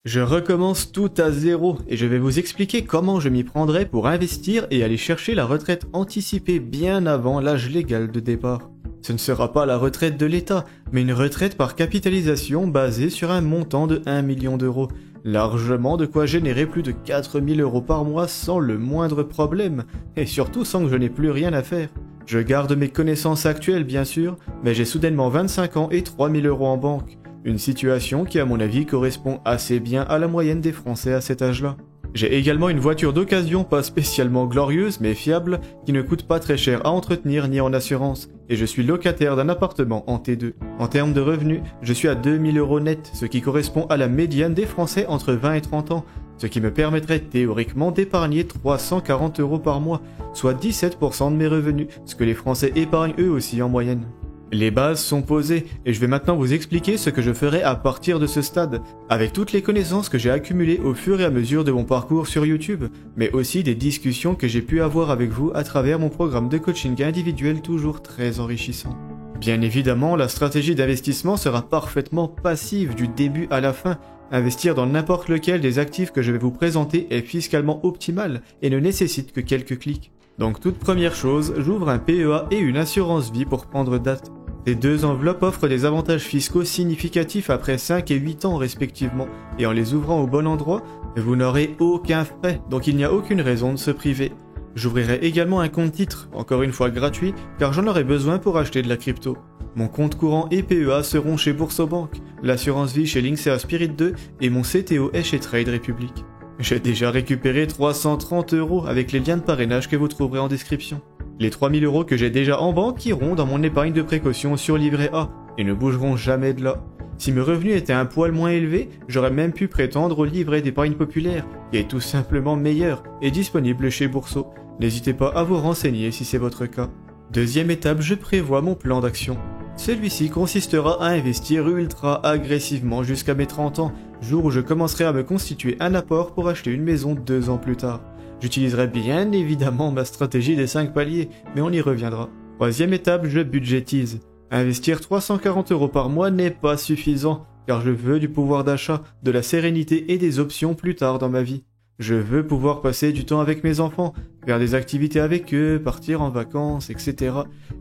Je recommence tout à zéro et je vais vous expliquer comment je m'y prendrai pour investir et aller chercher la retraite anticipée bien avant l'âge légal de départ. Ce ne sera pas la retraite de l'État, mais une retraite par capitalisation basée sur un montant de 1 million d'euros. Largement de quoi générer plus de 4000 euros par mois sans le moindre problème, et surtout sans que je n'ai plus rien à faire. Je garde mes connaissances actuelles bien sûr, mais j'ai soudainement 25 ans et 3000 euros en banque. Une situation qui à mon avis correspond assez bien à la moyenne des Français à cet âge-là. J'ai également une voiture d'occasion pas spécialement glorieuse mais fiable qui ne coûte pas très cher à entretenir ni en assurance et je suis locataire d'un appartement en T2. En termes de revenus, je suis à 2000 euros net, ce qui correspond à la médiane des Français entre 20 et 30 ans, ce qui me permettrait théoriquement d'épargner 340 euros par mois, soit 17% de mes revenus, ce que les Français épargnent eux aussi en moyenne. Les bases sont posées et je vais maintenant vous expliquer ce que je ferai à partir de ce stade, avec toutes les connaissances que j'ai accumulées au fur et à mesure de mon parcours sur YouTube, mais aussi des discussions que j'ai pu avoir avec vous à travers mon programme de coaching individuel toujours très enrichissant. Bien évidemment, la stratégie d'investissement sera parfaitement passive du début à la fin. Investir dans n'importe lequel des actifs que je vais vous présenter est fiscalement optimal et ne nécessite que quelques clics. Donc toute première chose, j'ouvre un PEA et une assurance vie pour prendre date. Ces deux enveloppes offrent des avantages fiscaux significatifs après 5 et 8 ans respectivement, et en les ouvrant au bon endroit, vous n'aurez aucun frais, donc il n'y a aucune raison de se priver. J'ouvrirai également un compte titre, encore une fois gratuit, car j'en aurai besoin pour acheter de la crypto. Mon compte courant et PEA seront chez Boursobank, l'assurance vie chez Linksea Spirit 2 et mon CTO est chez Trade Republic. J'ai déjà récupéré 330 euros avec les liens de parrainage que vous trouverez en description. Les 3000 euros que j'ai déjà en banque iront dans mon épargne de précaution sur livret A et ne bougeront jamais de là. Si mes revenus étaient un poil moins élevés, j'aurais même pu prétendre au livret d'épargne populaire, qui est tout simplement meilleur et disponible chez Bourso. N'hésitez pas à vous renseigner si c'est votre cas. Deuxième étape, je prévois mon plan d'action. Celui-ci consistera à investir ultra agressivement jusqu'à mes 30 ans, jour où je commencerai à me constituer un apport pour acheter une maison 2 ans plus tard. J'utiliserai bien évidemment ma stratégie des 5 paliers, mais on y reviendra. Troisième étape, je budgétise. Investir 340 euros par mois n'est pas suffisant, car je veux du pouvoir d'achat, de la sérénité et des options plus tard dans ma vie. Je veux pouvoir passer du temps avec mes enfants, faire des activités avec eux, partir en vacances, etc.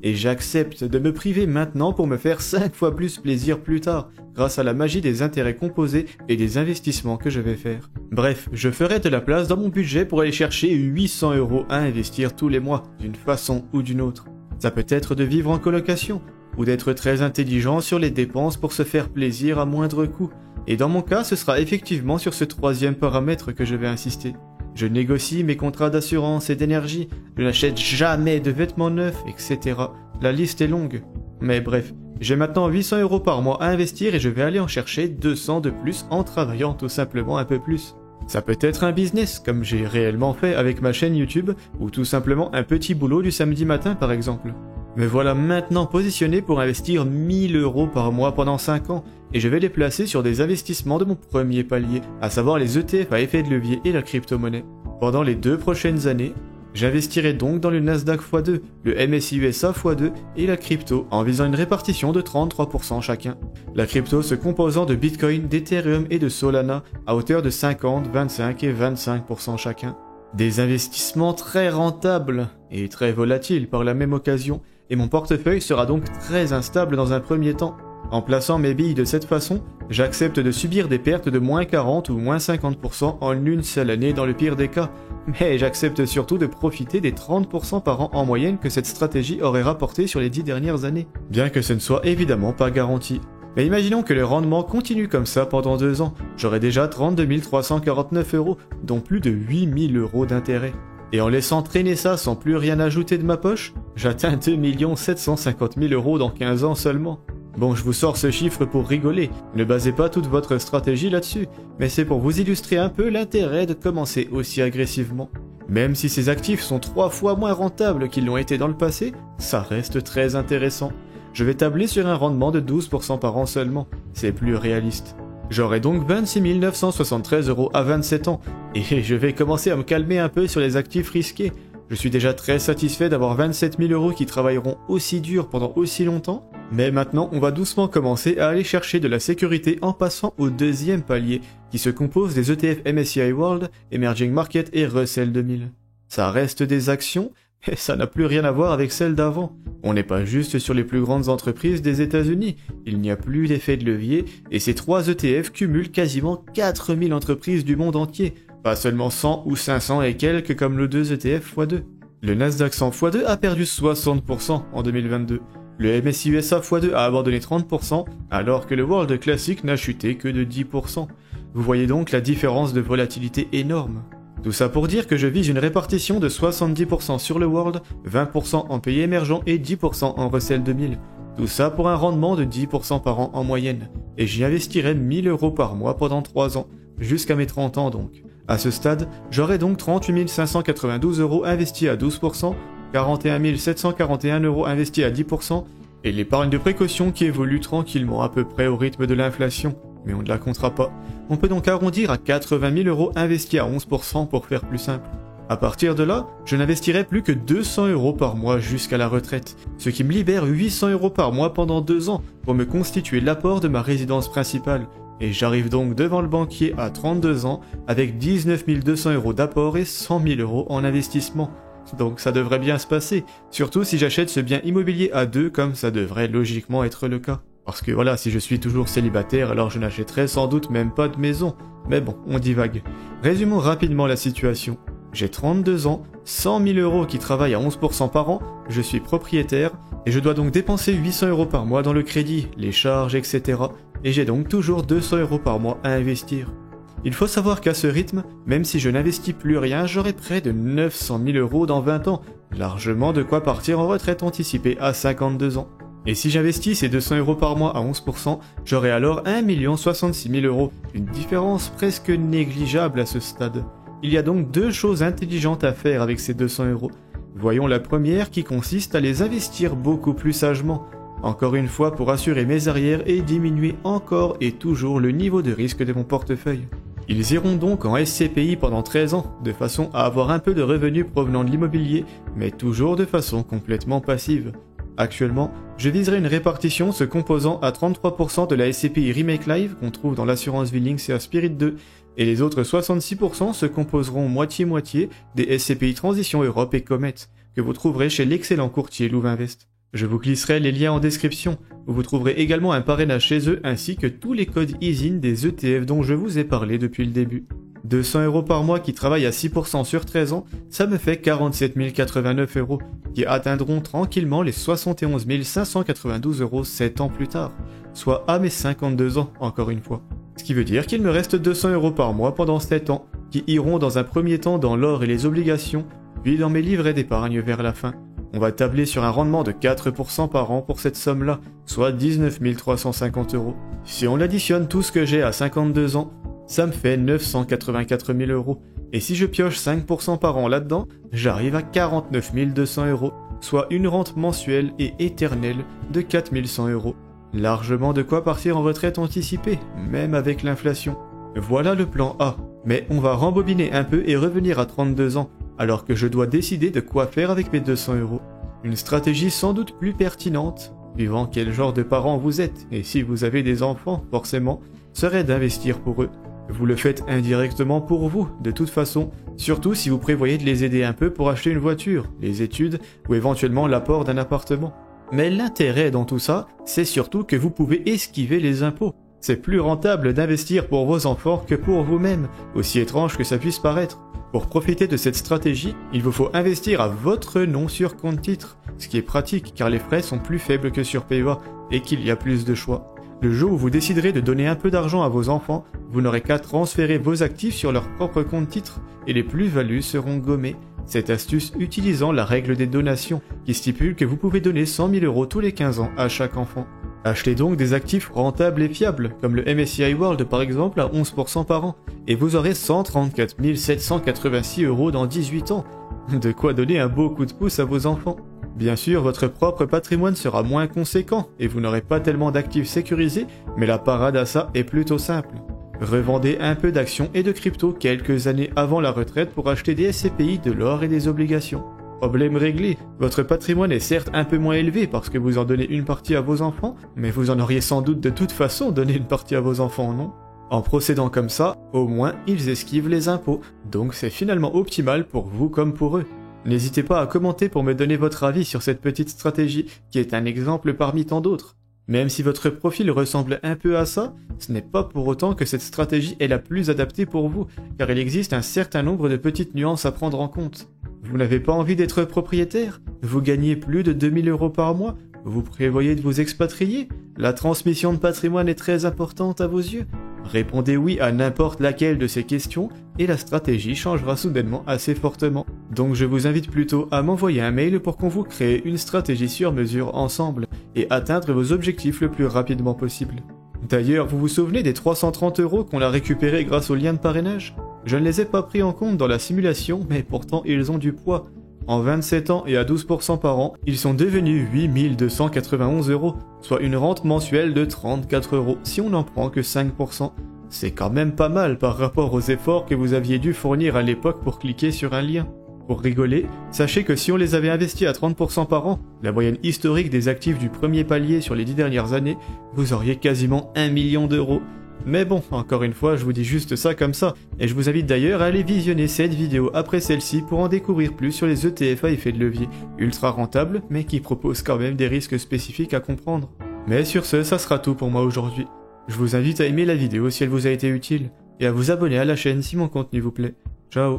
Et j'accepte de me priver maintenant pour me faire 5 fois plus plaisir plus tard, grâce à la magie des intérêts composés et des investissements que je vais faire. Bref, je ferai de la place dans mon budget pour aller chercher 800 euros à investir tous les mois, d'une façon ou d'une autre. Ça peut être de vivre en colocation, ou d'être très intelligent sur les dépenses pour se faire plaisir à moindre coût. Et dans mon cas, ce sera effectivement sur ce troisième paramètre que je vais insister. Je négocie mes contrats d'assurance et d'énergie, je n'achète jamais de vêtements neufs, etc. La liste est longue. Mais bref, j'ai maintenant 800 euros par mois à investir et je vais aller en chercher 200 de plus en travaillant tout simplement un peu plus. Ça peut être un business, comme j'ai réellement fait avec ma chaîne YouTube, ou tout simplement un petit boulot du samedi matin par exemple. Me voilà maintenant positionné pour investir 1000 euros par mois pendant 5 ans, et je vais les placer sur des investissements de mon premier palier, à savoir les ETF à effet de levier et la crypto-monnaie. Pendant les 2 prochaines années, j'investirai donc dans le Nasdaq x2, le MSI USA x2 et la crypto en visant une répartition de 33% chacun. La crypto se composant de Bitcoin, d'Ethereum et de Solana à hauteur de 50, 25 et 25% chacun. Des investissements très rentables et très volatiles par la même occasion, et mon portefeuille sera donc très instable dans un premier temps. En plaçant mes billes de cette façon, j'accepte de subir des pertes de moins 40 ou moins 50% en une seule année dans le pire des cas, mais j'accepte surtout de profiter des 30% par an en moyenne que cette stratégie aurait rapporté sur les 10 dernières années, bien que ce ne soit évidemment pas garanti. Mais imaginons que le rendement continue comme ça pendant 2 ans, j'aurai déjà 32 349 euros, dont plus de 8000 euros d'intérêt. Et en laissant traîner ça sans plus rien ajouter de ma poche, j'atteins 2 750 000 euros dans 15 ans seulement. Bon, je vous sors ce chiffre pour rigoler, ne basez pas toute votre stratégie là-dessus, mais c'est pour vous illustrer un peu l'intérêt de commencer aussi agressivement. Même si ces actifs sont 3 fois moins rentables qu'ils l'ont été dans le passé, ça reste très intéressant. Je vais tabler sur un rendement de 12% par an seulement, c'est plus réaliste. J'aurai donc 26 973 euros à 27 ans, et je vais commencer à me calmer un peu sur les actifs risqués. Je suis déjà très satisfait d'avoir 27 000 euros qui travailleront aussi dur pendant aussi longtemps, Mais maintenant, on va doucement commencer à aller chercher de la sécurité en passant au deuxième palier, qui se compose des ETF MSCI World, Emerging Market et Russell 2000. Ça reste des actions, mais ça n'a plus rien à voir avec celles d'avant. On n'est pas juste sur les plus grandes entreprises des États-Unis, il n'y a plus d'effet de levier, et ces 3 ETF cumulent quasiment 4000 entreprises du monde entier, pas seulement 100 ou 500 et quelques comme le 2 ETF x2. Le Nasdaq 100 x2 a perdu 60% en 2022. Le MSCI USA x2 a abandonné 30%, alors que le World Classic n'a chuté que de 10%. Vous voyez donc la différence de volatilité énorme. Tout ça pour dire que je vise une répartition de 70% sur le World, 20% en pays émergents et 10% en Russell 2000. Tout ça pour un rendement de 10% par an en moyenne. Et j'y investirai 1000 € par mois pendant 3 ans, jusqu'à mes 30 ans donc. À ce stade, j'aurai donc 38 592 € investis à 12%, 41 741 € investis à 10%, et l'épargne de précaution qui évolue tranquillement à peu près au rythme de l'inflation, mais on ne la comptera pas. On peut donc arrondir à 80 000 € investis à 11% pour faire plus simple. À partir de là, je n'investirai plus que 200 € par mois jusqu'à la retraite, ce qui me libère 800 € par mois pendant 2 ans pour me constituer l'apport de ma résidence principale. Et j'arrive donc devant le banquier à 32 ans avec 19 200 € d'apport et 100 000 € en investissement. Donc ça devrait bien se passer, surtout si j'achète ce bien immobilier à 2 comme ça devrait logiquement être le cas. Parce que voilà, si je suis toujours célibataire, alors je n'achèterai sans doute même pas de maison. Mais bon, on divague. Résumons rapidement la situation. J'ai 32 ans, 100 000 € qui travaillent à 11% par an, je suis propriétaire, et je dois donc dépenser 800 € par mois dans le crédit, les charges, etc. Et j'ai donc toujours 200 € par mois à investir. Il faut savoir qu'à ce rythme, même si je n'investis plus rien, j'aurai près de 900 000 € dans 20 ans, largement de quoi partir en retraite anticipée à 52 ans. Et si j'investis ces 200 € par mois à 11%, j'aurai alors 1 066 000 €, une différence presque négligeable à ce stade. Il y a donc 2 choses intelligentes à faire avec ces 200 €. Voyons la première qui consiste à les investir beaucoup plus sagement. Encore une fois pour assurer mes arrières et diminuer encore et toujours le niveau de risque de mon portefeuille. Ils iront donc en SCPI pendant 13 ans, de façon à avoir un peu de revenus provenant de l'immobilier, mais toujours de façon complètement passive. Actuellement, je viserai une répartition se composant à 33% de la SCPI Remake Live qu'on trouve dans l'assurance vie Lynx et à Spirit 2, et les autres 66% se composeront moitié-moitié des SCPI Transition Europe et Comet, que vous trouverez chez l'excellent courtier Louvainvest. Je vous glisserai les liens en description, où vous trouverez également un parrainage chez eux ainsi que tous les codes ISIN des ETF dont je vous ai parlé depuis le début. 200 € par mois qui travaillent à 6% sur 13 ans, ça me fait 47 089 €, qui atteindront tranquillement les 71 592 € 7 ans plus tard, soit à mes 52 ans encore une fois. Ce qui veut dire qu'il me reste 200 € par mois pendant 7 ans, qui iront dans un premier temps dans l'or et les obligations, puis dans mes livrets d'épargne vers la fin. On va tabler sur un rendement de 4% par an pour cette somme-là, soit 19 350 €. Si on additionne tout ce que j'ai à 52 ans, ça me fait 984 000 €. Et si je pioche 5% par an là-dedans, j'arrive à 49 200 €, soit une rente mensuelle et éternelle de 4 100 €. Largement de quoi partir en retraite anticipée, même avec l'inflation. Voilà le plan A. Mais on va rembobiner un peu et revenir à 32 ans, alors que je dois décider de quoi faire avec mes 200 €. Une stratégie sans doute plus pertinente, suivant quel genre de parent vous êtes, et si vous avez des enfants, forcément, serait d'investir pour eux. Vous le faites indirectement pour vous, de toute façon, surtout si vous prévoyez de les aider un peu pour acheter une voiture, les études, ou éventuellement l'apport d'un appartement. Mais l'intérêt dans tout ça, c'est surtout que vous pouvez esquiver les impôts. C'est plus rentable d'investir pour vos enfants que pour vous-même, aussi étrange que ça puisse paraître. Pour profiter de cette stratégie, il vous faut investir à votre nom sur compte titre, ce qui est pratique car les frais sont plus faibles que sur PEA et qu'il y a plus de choix. Le jour où vous déciderez de donner un peu d'argent à vos enfants, vous n'aurez qu'à transférer vos actifs sur leur propre compte titre et les plus-values seront gommées. Cette astuce utilisant la règle des donations, qui stipule que vous pouvez donner 100 000 € tous les 15 ans à chaque enfant. Achetez donc des actifs rentables et fiables, comme le MSCI World par exemple à 11% par an, et vous aurez 134 786 € dans 18 ans. De quoi donner un beau coup de pouce à vos enfants. Bien sûr, votre propre patrimoine sera moins conséquent, et vous n'aurez pas tellement d'actifs sécurisés, mais la parade à ça est plutôt simple. Revendez un peu d'actions et de crypto quelques années avant la retraite pour acheter des SCPI, de l'or et des obligations. Problème réglé, votre patrimoine est certes un peu moins élevé parce que vous en donnez une partie à vos enfants, mais vous en auriez sans doute de toute façon donné une partie à vos enfants, non? En procédant comme ça, au moins ils esquivent les impôts, donc c'est finalement optimal pour vous comme pour eux. N'hésitez pas à commenter pour me donner votre avis sur cette petite stratégie, qui est un exemple parmi tant d'autres. Même si votre profil ressemble un peu à ça, ce n'est pas pour autant que cette stratégie est la plus adaptée pour vous, car il existe un certain nombre de petites nuances à prendre en compte. Vous n'avez pas envie d'être propriétaire? Vous gagnez plus de 2000 € par mois? Vous prévoyez de vous expatrier? La transmission de patrimoine est très importante à vos yeux? Répondez oui à n'importe laquelle de ces questions et la stratégie changera soudainement assez fortement. Donc je vous invite plutôt à m'envoyer un mail pour qu'on vous crée une stratégie sur mesure ensemble et atteindre vos objectifs le plus rapidement possible. D'ailleurs, vous vous souvenez des 330 € qu'on a récupérés grâce au lien de parrainage? Je ne les ai pas pris en compte dans la simulation, mais pourtant ils ont du poids. En 27 ans et à 12% par an, ils sont devenus 8291 €, soit une rente mensuelle de 34 € si on n'en prend que 5%. C'est quand même pas mal par rapport aux efforts que vous aviez dû fournir à l'époque pour cliquer sur un lien. Pour rigoler, sachez que si on les avait investis à 30% par an, la moyenne historique des actifs du premier palier sur les 10 dernières années, vous auriez quasiment 1 million d'euros. Mais bon, encore une fois, je vous dis juste ça comme ça, et je vous invite d'ailleurs à aller visionner cette vidéo après celle-ci pour en découvrir plus sur les ETF à effet de levier, ultra rentables, mais qui proposent quand même des risques spécifiques à comprendre. Mais sur ce, ça sera tout pour moi aujourd'hui. Je vous invite à aimer la vidéo si elle vous a été utile, et à vous abonner à la chaîne si mon contenu vous plaît. Ciao!